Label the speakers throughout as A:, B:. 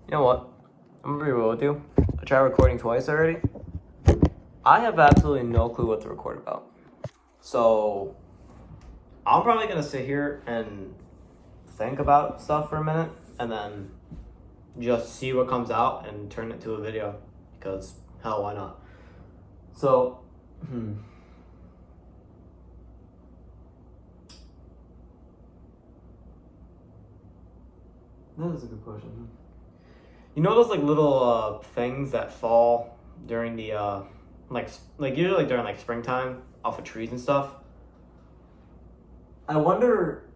A: You know what? I'm gonna be real with you. I tried recording twice already. I have absolutely no clue what to record about. So I'm probably gonna sit here and think about stuff for a minute and then just see what comes out and turn it to a video. Because hell, why not? So that is a good question. You know those like little things that fall during the like usually like during like springtime off of trees and stuff. I wonder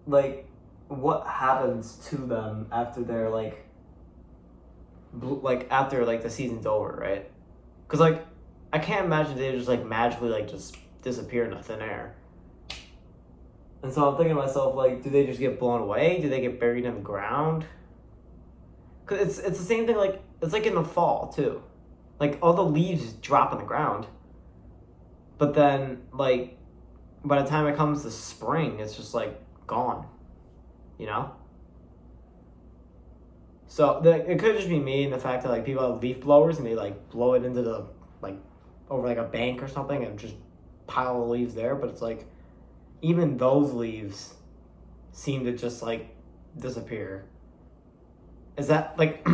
A: like what happens to them after they're like after like the season's over, right? Because like I can't imagine they just like magically like just disappear into thin air. And so I'm thinking to myself, like, do they just get blown away? Do they get buried in the ground? Cause it's the same thing. Like it's like in the fall too, like all the leaves drop on the ground. But then like by the time it comes to spring, it's just like gone, you know. So it could just be me and the fact that like people have leaf blowers and they like blow it into the like over like a bank or something and just pile of leaves there. But it's like even those leaves seem to just like disappear. Is that like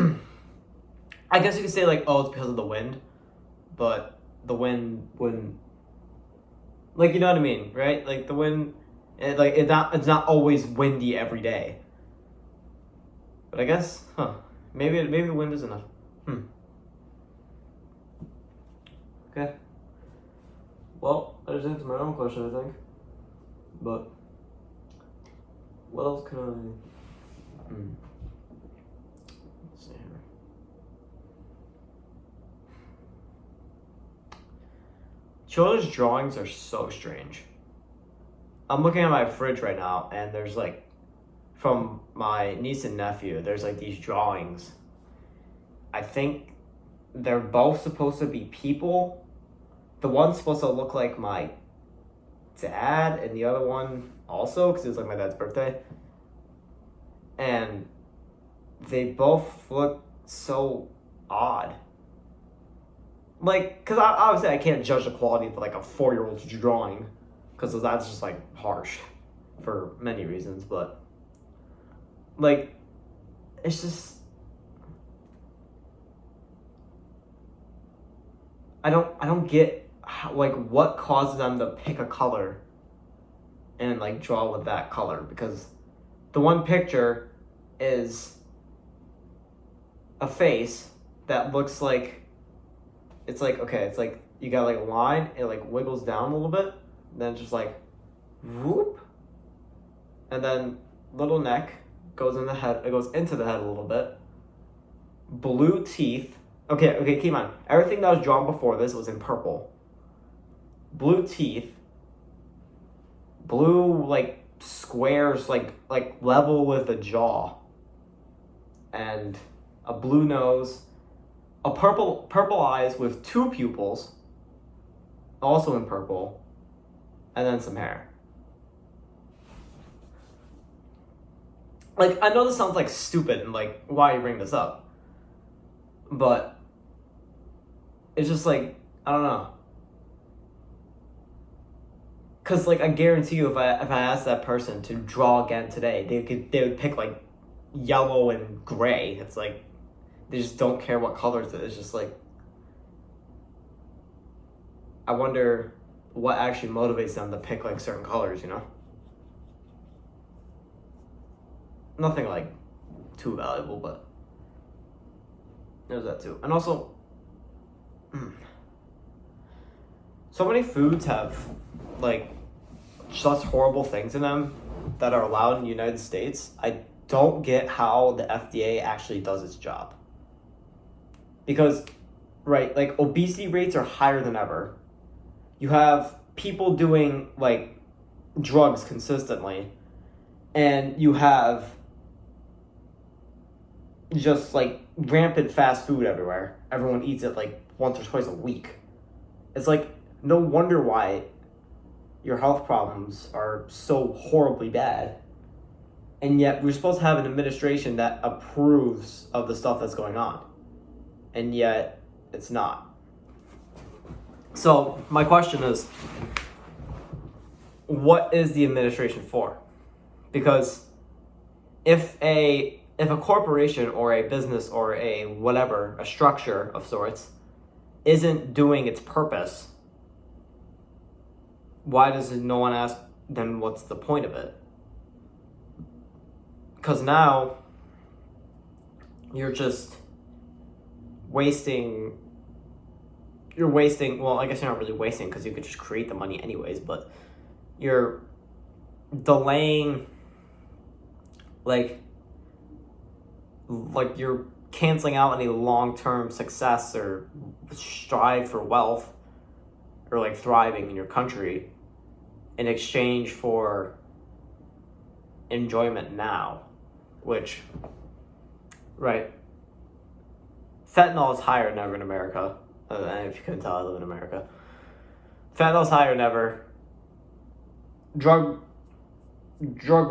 A: I guess you could say like, oh, it's because of the wind, but the wind wouldn't, like, you know what I mean, right? Like the wind, it's not always windy every day. But I guess, maybe the wind is enough. Okay. Well, I just answered my own question, I think. But what else can I? Let's see here. Children's drawings are so strange. I'm looking at my fridge right now, and there's like, from my niece and nephew, there's like these drawings. I think they're both supposed to be people. The one's supposed to look like my dad, and the other one also, because it was like my dad's birthday. And they both look so odd. Like, because obviously I can't judge the quality of like a 4-year-old's drawing, because that's just like harsh for many reasons. But like, it's just I don't get how, like, what causes them to pick a color and like draw with that color, because the one picture is a face that looks like it's like, okay, it's like you got like a line, it like wiggles down a little bit, then it's just like whoop, and then little neck goes in the head, it goes into the head a little bit, blue teeth. Okay, keep in mind, everything that was drawn before this was in purple. Blue teeth, blue like squares like level with the jaw, and a blue nose, a purple eyes with 2 pupils, also in purple, and then some hair. Like, I know this sounds like stupid and like, why you bring this up, but it's just like, I don't know. Cause like I guarantee you, if I asked that person to draw again today, they would pick like yellow and gray. It's like they just don't care what colors it is. It's just like, I wonder what actually motivates them to pick like certain colors, you know? Nothing like too valuable, but there's that too. And also, so many foods have like such horrible things in them that are allowed in the United States. I don't get how the FDA actually does its job. Because, right, like obesity rates are higher than ever. You have people doing like drugs consistently, and you have just like rampant fast food everywhere. Everyone eats it like once or twice a week. It's like, no wonder why your health problems are so horribly bad. And yet we're supposed to have an administration that approves of the stuff that's going on. And yet it's not. So my question is, what is the administration for? Because if a corporation or a business or a whatever, a structure of sorts, isn't doing its purpose, why does no one ask them what's the point of it? Because now you're just wasting, well, I guess you're not really wasting because you could just create the money anyways, but you're delaying, like you're canceling out any long-term success or strive for wealth or like thriving in your country in exchange for enjoyment now, which, right, fentanyl is higher than ever in America. And if you couldn't tell, I live in America. Fentanyl is higher than ever. Drug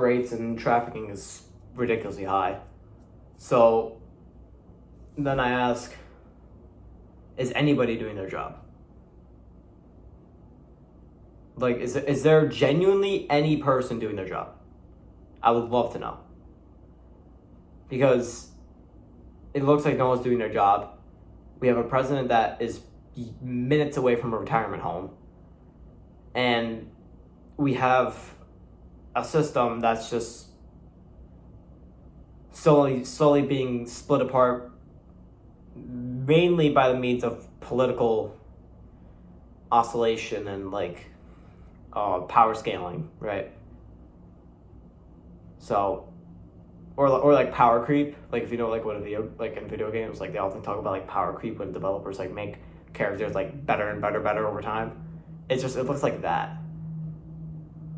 A: rates and trafficking is ridiculously high. So then I ask, is anybody doing their job? Like, is there genuinely any person doing their job? I would love to know. Because it looks like no one's doing their job. We have a president that is minutes away from a retirement home. And we have a system that's just slowly being split apart, mainly by the means of political oscillation and like power scaling, right? So, or like power creep, like if you know like what in video games, like they often talk about like power creep when developers like make characters like better and better over time. It looks like that.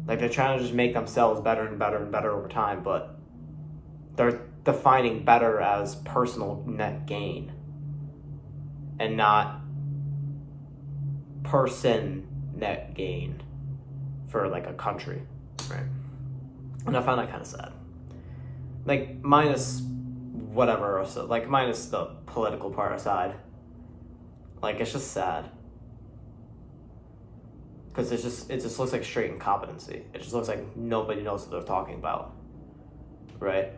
A: Like they're trying to just make themselves better and better over time, but they're defining better as personal net gain and not person net gain for like a country, right? And I find that kind of sad. Like minus whatever, so like minus the political part aside, like it's just sad. Because it just looks like straight incompetency. It just looks like nobody knows what they're talking about, right?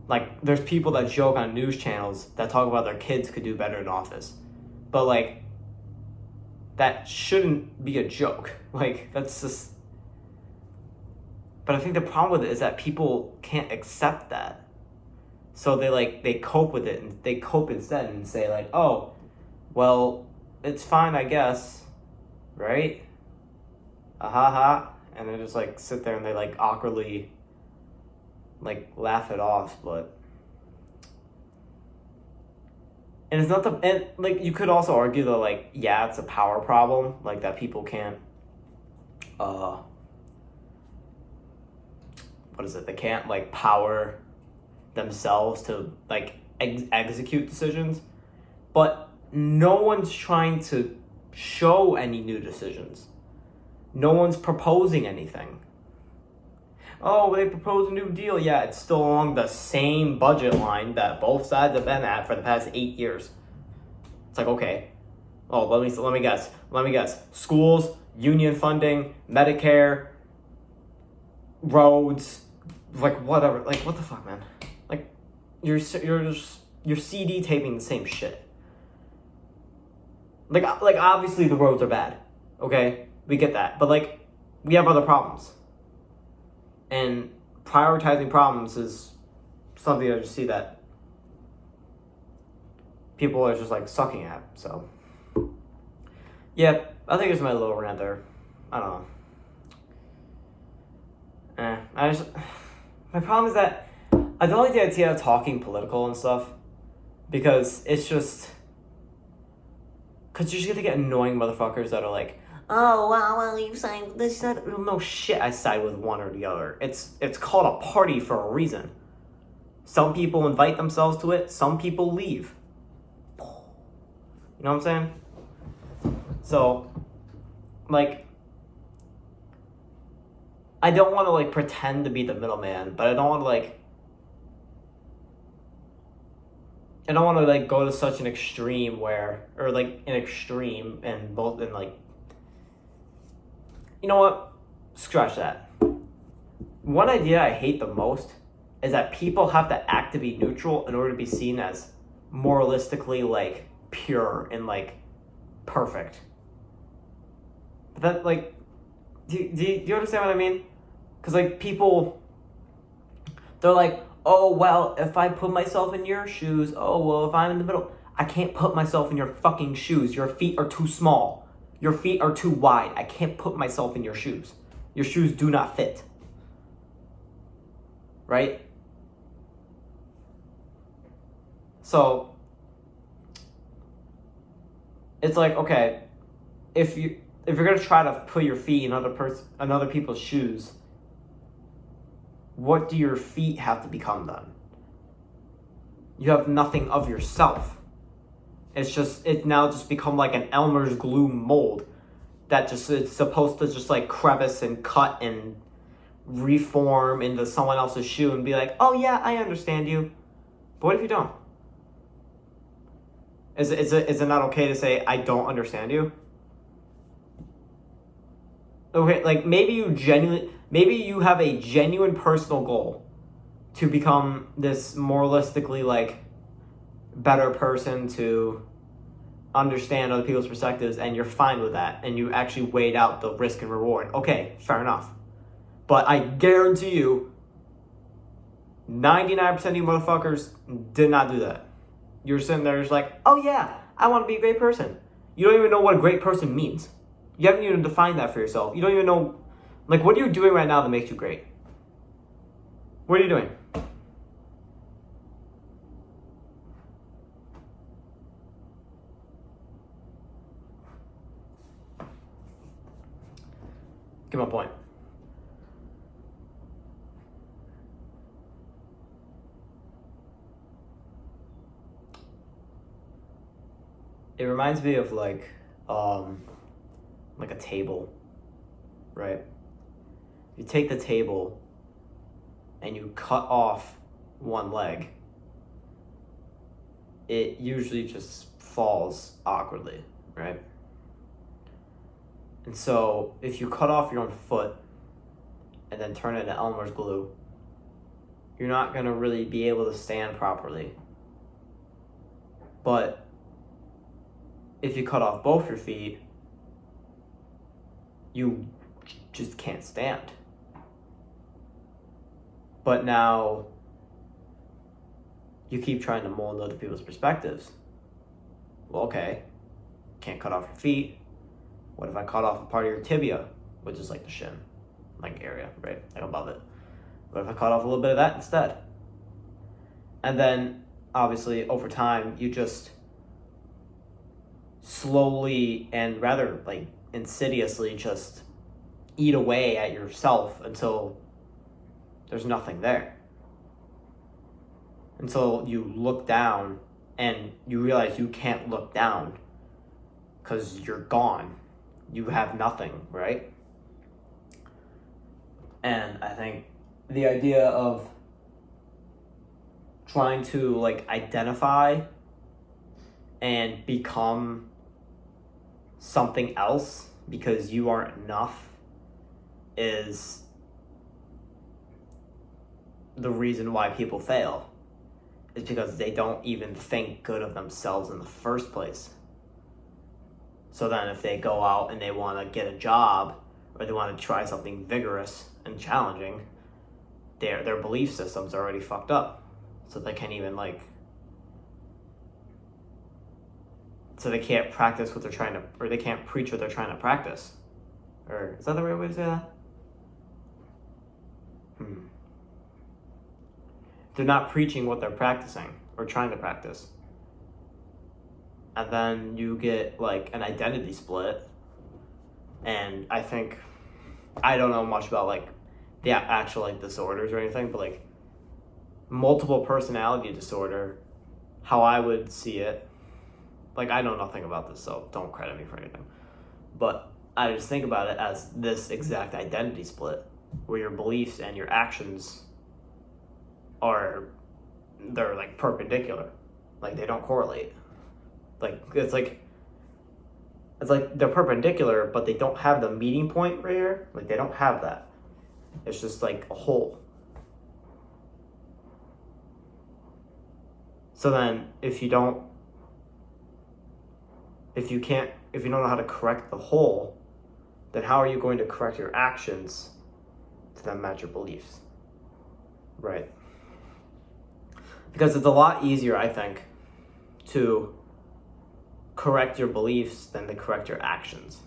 A: Like, there's people that joke on news channels that talk about their kids could do better in office. But, like, that shouldn't be a joke. Like, that's just... But I think the problem with it is that people can't accept that. So they cope with it, and they cope instead and say, like, oh, well, it's fine, I guess, right? And they just like sit there and they like awkwardly like laugh it off, but and it's not and like you could also argue that like yeah, it's a power problem, like that people can't what is it, they can't like power themselves to like execute decisions, but no one's trying to show any new decisions. No one's proposing anything. Oh, they proposed a new deal. Yeah, it's still along the same budget line that both sides have been at for the past 8 years. It's like, okay. Oh, let me guess. Schools, union funding, Medicare, roads, like whatever. Like what the fuck, man? Like you're CD taping the same shit. Like obviously the roads are bad. Okay? We get that. But, like, we have other problems. And prioritizing problems is something I just see that people are just, like, sucking at. So, yeah, I think it's my little rant there. I don't know. My problem is that I don't like the idea of talking political and stuff. Because it's just... Because you're just going to get annoying motherfuckers that are like, oh, well, you side with this side. No shit, I side with one or the other. It's called a party for a reason. Some people invite themselves to it. Some people leave. You know what I'm saying? So, like, I don't want to, like, pretend to be the middleman, but I don't want to, like, I don't want to like go to such an extreme where, or like an extreme and both, and like, you know what? Scratch that. One idea I hate the most is that people have to act to be neutral in order to be seen as moralistically like pure and like perfect. But that like, do you understand what I mean? Because like people, they're like, oh well, if I put myself in your shoes, oh well, if I'm in the middle, I can't put myself in your fucking shoes. Your feet are too small. Your feet are too wide. I can't put myself in your shoes. Your shoes do not fit. Right? So it's like, okay, if you're gonna try to put your feet in another people's shoes, what do your feet have to become then? You have nothing of yourself. It's now just become like an Elmer's glue mold that just it's supposed to just like crevice and cut and reform into someone else's shoe and be like, oh yeah, I understand you. But what if you don't? Is it not okay to say I don't understand you? Okay, like maybe you have a genuine personal goal to become this moralistically like better person, to understand other people's perspectives, and you're fine with that, and you actually weighed out the risk and reward. Okay, fair enough. But I guarantee you, 99% of you motherfuckers did not do that. You're sitting there just like, oh yeah, I want to be a great person. You don't even know what a great person means. You haven't even defined that for yourself. You don't even know, like, what are you doing right now that makes you great? What are you doing? Get my point. It reminds me of like a table, right? You take the table and you cut off one leg, it usually just falls awkwardly, right? And so if you cut off your own foot and then turn it into Elmer's glue, you're not gonna really be able to stand properly. But if you cut off both your feet, you just can't stand. But now you keep trying to mold other people's perspectives. Well, okay, can't cut off your feet. What if I cut off a part of your tibia, which is like the shin, like area, right, like above it? What if I cut off a little bit of that instead? And then, obviously, over time, you just slowly and rather like insidiously just eat away at yourself until there's nothing there. Until you look down and you realize you can't look down because you're gone. You have nothing, right? And I think the idea of trying to like identify and become something else because you aren't enough is the reason why people fail. Is because they don't even think good of themselves in the first place. So then if they go out and they want to get a job or they want to try something vigorous and challenging, their belief system's already fucked up. So they can't even so they can't practice what they're trying to, or they can't preach what they're trying to practice. Or is that the right way to say that? They're not preaching what they're practicing or trying to practice. And then you get like an identity split. And I think, I don't know much about like the actual like disorders or anything, but like multiple personality disorder, how I would see it, like I know nothing about this, so don't credit me for anything. But I just think about it as this exact identity split where your beliefs and your actions they're like perpendicular. Like, they don't correlate. Like, it's like they're perpendicular, but they don't have the meeting point right here. Like, they don't have that. It's just like a hole. So then, if you don't know how to correct the hole, then how are you going to correct your actions to then match your beliefs? Right. Because it's a lot easier, I think, to correct your beliefs than to correct your actions.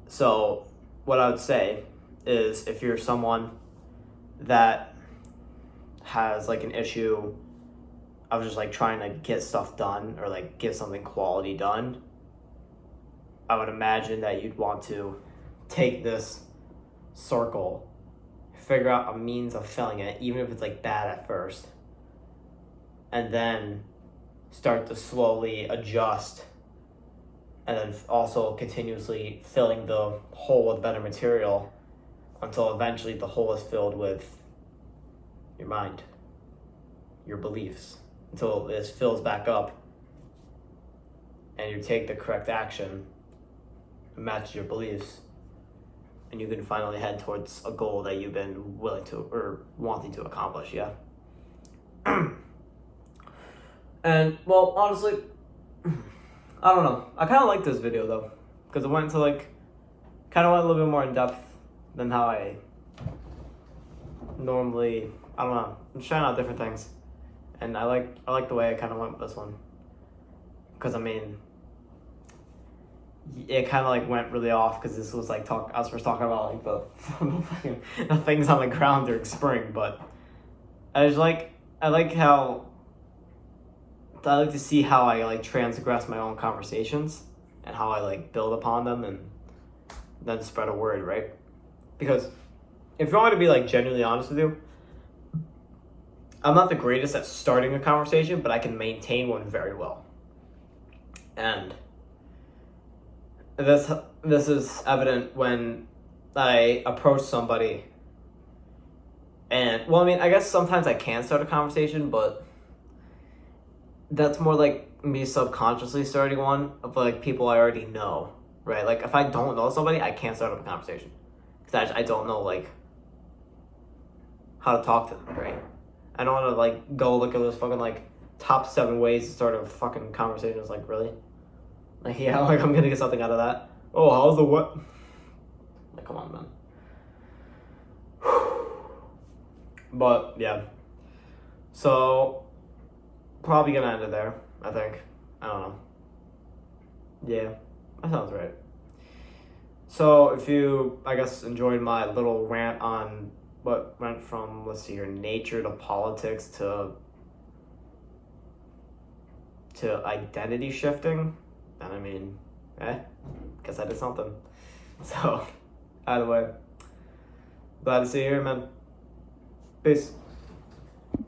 A: So what I would say is, if you're someone that has like an issue of just like trying to get stuff done or like get something quality done, I would imagine that you'd want to take this circle, figure out a means of filling it, even if it's like bad at first, and then start to slowly adjust, and then also continuously filling the hole with better material until eventually the hole is filled with your mind, your beliefs, until this fills back up and you take the correct action and match your beliefs, and you can finally head towards a goal that you've been willing to or wanting to accomplish. Yeah. And well, honestly, I don't know. I kind of like this video though, because it went into like, kind of went a little bit more in depth than how I normally. I don't know. I'm just trying out different things, and I like the way I kind of went with this one, because I mean, it kind of like went really off because this was like I was first talking about like the things on the ground during spring, but I like to see how I like transgress my own conversations and how I like build upon them and then spread a word, right? Because if you want me to be like genuinely honest with you, I'm not the greatest at starting a conversation, but I can maintain one very well. And this is evident when I approach somebody, and well, I mean, I guess sometimes I can start a conversation, but that's more like me subconsciously starting one of like people I already know, right? Like, if I don't know somebody, I can't start up a conversation because I don't know like how to talk to them, right? I don't want to like go look at those fucking like top 7 ways to start a fucking conversation. It's like, really? Like, yeah, like I'm gonna get something out of that. Oh, how's the what? Like, come on, man. But yeah, so probably gonna end it there, I think. I don't know. Yeah, that sounds right. So if you, I guess, enjoyed my little rant on what went from, let's see here, nature to politics to identity shifting, then I mean, guess I did something. So, either way, glad to see you here, man. Peace.